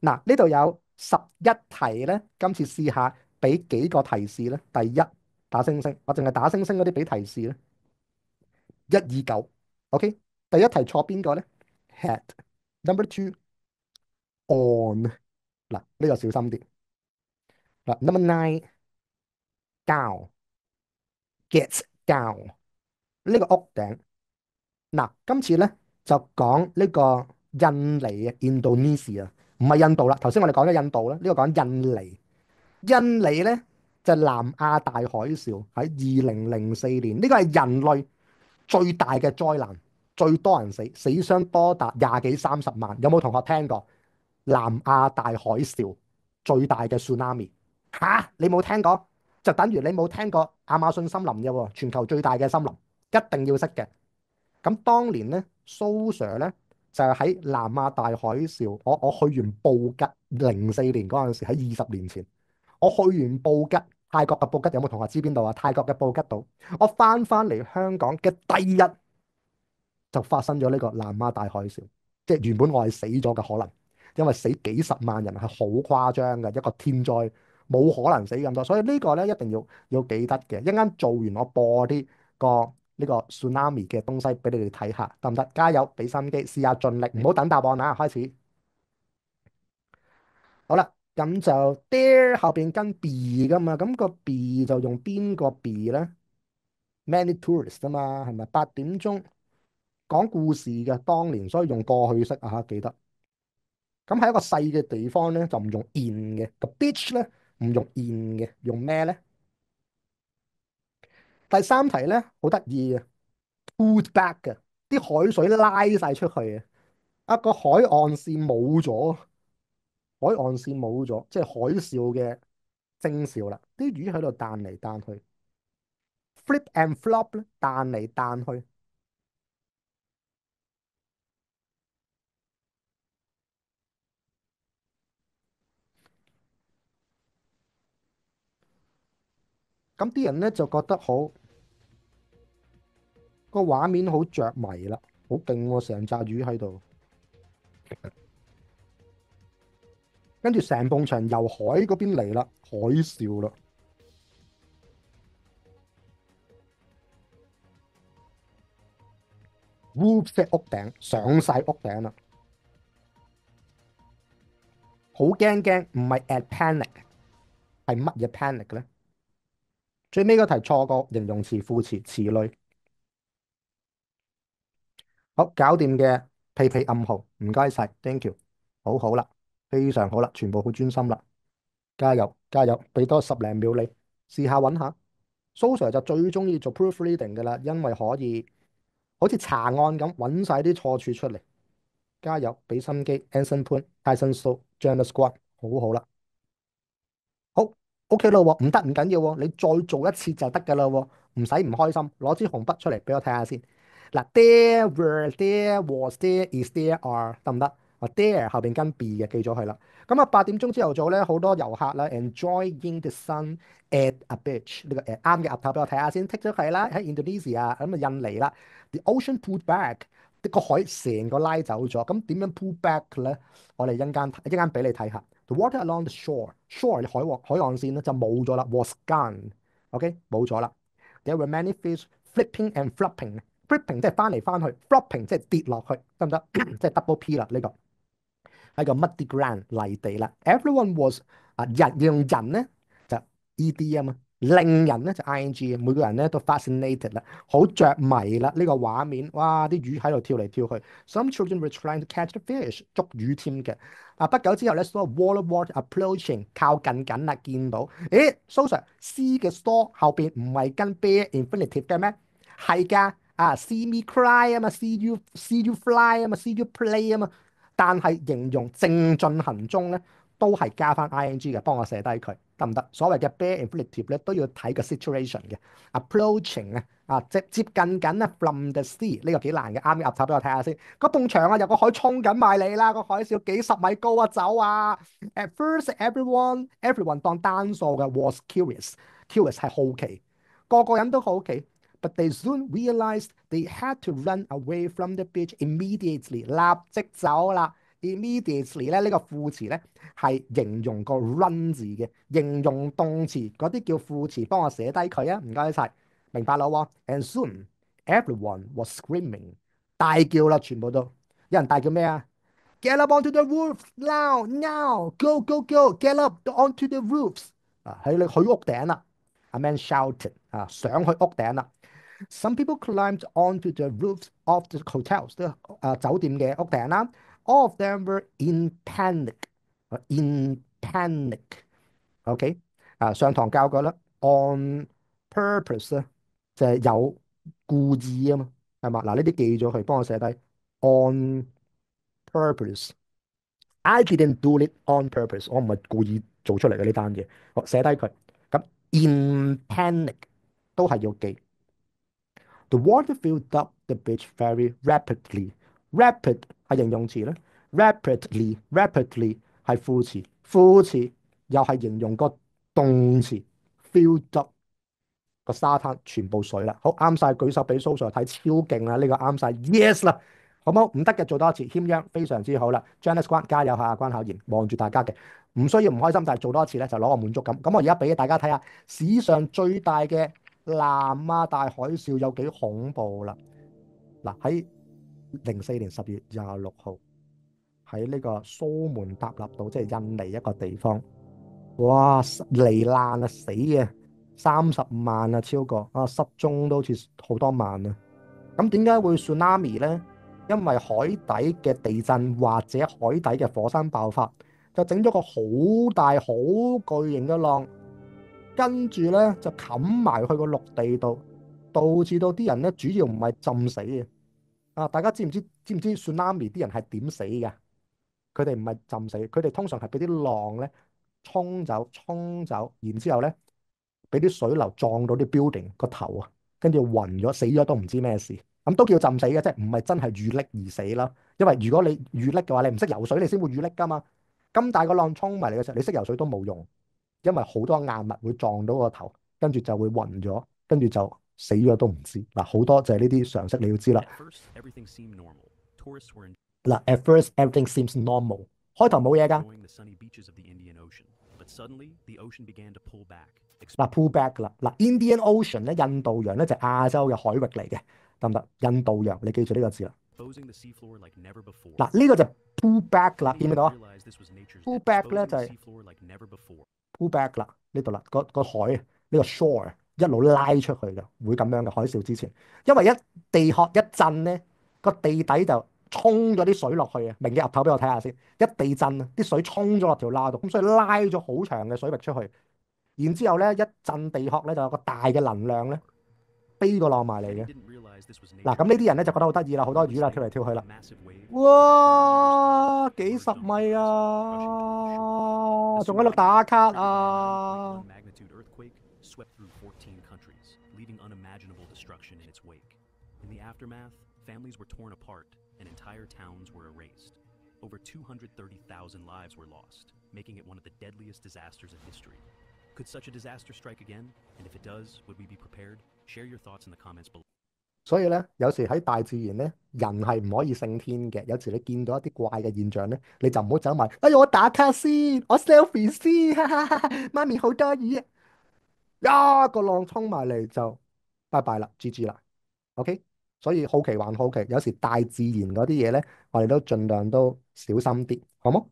嗱，呢度有11題咧，今次試下俾幾個提示咧。第一，打星星，我淨係打星星嗰啲俾提示咧。129，OK。第一題錯邊個咧？Had number two on，嗱呢個小心啲。嗱，number nine down gets down 呢個屋頂。嗱，今次咧就講呢個印尼啊，Indonesia 啊，唔係印度啦。頭先我哋講咗印度啦，呢個講印尼。印尼咧就南亞大海嘯喺2004年，呢個係人類最大嘅災難，最多人死，死傷多達20幾30萬。有冇同學聽過南亞大海嘯最大嘅 tsunami？吓，你冇聽過，就等於你冇聽過亞馬遜森林嘅喎，全球最大嘅森林，一定要識嘅。咁當年咧，蘇 Sir 咧就係喺南亞大海嘯，我去完布吉04年嗰陣時，喺20年前，我去完布吉，泰國嘅布吉有冇同學知邊度啊？泰國嘅布吉島，我翻嚟香港嘅第一日就發生咗呢個南亞大海嘯，即係原本我係死咗嘅可能，因為死幾十萬人係好誇張嘅一個天災，冇可能死咁多，所以呢個咧一定要記得嘅。一陣間做完我播啲呢個 tsunami 嘅東西俾你哋睇下，得唔得？加油，俾心機，試下盡力，唔好等答案啊！開始好啦，咁就 there 後邊跟 be 噶嘛，咁個 be 就用邊個 be 咧？Many tourists 啊嘛，係咪8點鐘講故事嘅當年，所以用過去式啊嚇，記得。咁喺一個細嘅地方咧，就唔用 in 嘅。個 beach 咧唔用 in 嘅，用咩咧？第三題咧好得意嘅，pulled back 嘅，啲海水拉晒出去啊！啊個海岸線冇咗，海岸線冇咗，即係海嘯嘅徵兆啦。啲魚喺度彈嚟彈去，flip and flop 咧，彈嚟彈去。咁啲人咧就覺得好個畫面好着迷啦，好勁喎，成紮魚喺度。跟住成埲牆由海嗰邊嚟啦，海嘯啦，roof 即係屋頂，上晒屋頂啦，好驚驚，唔係 at panic，係乜嘢 panic 咧？最尾嗰題錯個形容詞、副詞、詞類。好，搞掂嘅屁屁暗號，唔該晒，thank you，好好啦，非常好啦，全部好專心啦，加油加油，俾多10零秒你試下揾下。蘇 Sir 就最中意做 proofreading 嘅啦，因為可以好似查案咁揾晒啲錯處出嚟。加油，俾心機，Anson Poon、Tyson So、Janice Squad，好好啦。好，OK 咯喎，唔得唔緊要喎，你再做一次就得㗎啦喎，唔使唔開心，攞支紅筆出嚟俾我睇下先。嗱，there were、there was、there is、there are，得唔得？啊，there 後邊跟 be 嘅，記咗佢啦。咁啊，8點鐘朝頭早咧，好多遊客啦，enjoying the sun at a beach，呢個啱嘅額頭俾我睇下先，剔咗佢啦。喺 Indonesia 咁啊，印尼啦，the ocean pulled back，個海成個拉走咗。咁點樣 pull back 咧？我哋一陣間俾你睇下。The water along the shore 海岸線咧就冇咗啦，was gone，OK 冇咗啦。There were many fish flipping and flopping，flipping 即係翻嚟翻去，flopping 即係跌落去，得唔得？即係 double P 啦呢個。喺個 muddy ground 泥地啦。Everyone was 用人咧就 ed 啊嘛，令人咧就 ing，每個人咧都 fascinated 啦，好着迷啦呢個畫面。哇！啲魚喺度跳嚟跳去。Some children were trying to catch the fish，捉魚添嘅。啊，不久之後咧，saw a wall of water approaching，靠近緊啦，見到。咦蘇 Sir C 嘅 store 後邊唔係跟 bear infinitive 嘅咩？係㗎。啊，see me cry 啊嘛，see you fly 啊嘛，see you play 啊嘛。但係形容正進行中咧，都係加翻 ing 嘅，幫我寫低佢得唔得？所謂嘅 bare infinitive 咧，都要睇個 situation 嘅。approaching 即係接近緊啊，from the sea 呢個幾難嘅，啱嘅鴨插俾我睇下先。嗰埲牆啊，有個海衝緊埋嚟啦，個海嘯幾十米高啊，走啊！At first everyone 當單數嘅 was curious 係好奇，個個人都好奇。But they soon realized they had to run away from the beach immediately，立即走啦。immediately 咧呢個副詞咧係形容個 run 字嘅，形容動詞嗰啲叫副詞，幫我寫低佢啊，唔該晒，明白啦喎。And soon everyone was screaming，大叫啦，全部都有人大叫咩啊？Get up onto the roofs now now go go go get up onto the roofs 啊，喺你去屋頂啦。A man shouted 啊，上去屋頂啦。Some people climbed onto the roofs of the hotels，即係酒店嘅屋頂啦。All of them were in panic，in panic。OK，上堂教過啦，on purpose 咧就係有故意啊嘛，係嘛？嗱，呢啲記咗佢，幫我寫低。On purpose。I didn't do it on purpose，我唔係故意做出嚟嘅呢單嘢，我寫低佢。咁 in panic 都係要記。The water filled up the beach very rapidly。rapid 係形容詞咧，rapidly 係副詞，副詞又係形容個動詞 filled up 個沙灘全部水啦。好啱晒，舉手俾蘇 Sir 睇，超勁啦！呢個啱晒 yes 啦，好冇？唔得嘅做多一次，謙央非常之好啦。Janice 關加油下，關考研望住大家嘅，唔需要唔開心，但係做多一次咧就攞個滿足感。咁我而家俾大家睇下史上最大嘅南亞大海嘯有幾恐怖啦！嗱，喺04年10月26號喺呢個蘇門答臘島，即係印尼一個地方，哇！罹難啊，死嘅35萬啊，超過啊，失蹤都好似好多萬啊！咁點解會 tsunami 咧？因為海底嘅地震或者海底嘅火山爆發，就整咗個好大好巨型嘅浪，跟住咧就冚埋去個陸地度，導致到啲人咧主要唔係浸死嘅。啊，大家知唔知 tsunami 啲人係點死嘅？佢哋唔係浸死，佢哋通常係俾啲浪咧沖走，然之後咧俾啲水流撞到啲 building 個頭啊，跟住暈咗死咗都唔知咩事，咁都叫浸死嘅，即係唔係真係遇溺而死啦。因為如果你遇溺嘅話，你唔識游水，你先會遇溺噶嘛。咁大個浪沖埋嚟嘅時候，你識游水都冇用，因為好多硬物會撞到個頭，跟住就會暈咗，跟住就死咗都唔知。嗱，好多就係呢啲常識你要知啦。嗱，at first everything seems normal，開頭冇嘢㗎。嗱，pull back 啦。嗱，Indian Ocean 咧，印度洋咧就係亞洲嘅海域嚟嘅，得唔得？印度洋，你記住呢個字啦。嗱，呢個就 pull back 啦，見唔見到啊？pull back 咧就係 pull back 啦，呢度啦，個海呢個 shore 一路拉出去嘅，會咁樣嘅海嘯之前，因為一地殼一震咧，個地底就沖咗啲水落去啊！明嘅岌頭俾我睇下先，一地震啊，啲水沖咗落條罅度，咁所以拉咗好長嘅水域出去。然之後咧，一震地殼咧就有個大嘅能量咧飛個浪埋嚟嘅。嗱，咁呢啲人咧就覺得好得意啦，好多魚啦，跳嚟跳去啦。哇！幾十米啊，仲喺度打卡啊！Over 230,000 lives were lost, making it one of the deadliest disasters in history. Could such a disaster strike again? And if it does, would we be prepared? Share your thoughts in the comments below. 所以咧，有時喺大自然咧，人係唔可以勝天嘅。有時你見到一啲怪嘅現象咧，你就唔好走埋。哎呀，我打卡先，我 selfie 先，哈哈哈哈，媽咪好多魚啊！一個浪衝埋嚟就拜拜啦，GG 啦。OK，所以好奇還好奇，有時大自然嗰啲嘢咧，我哋都盡量都小心啲，好冇？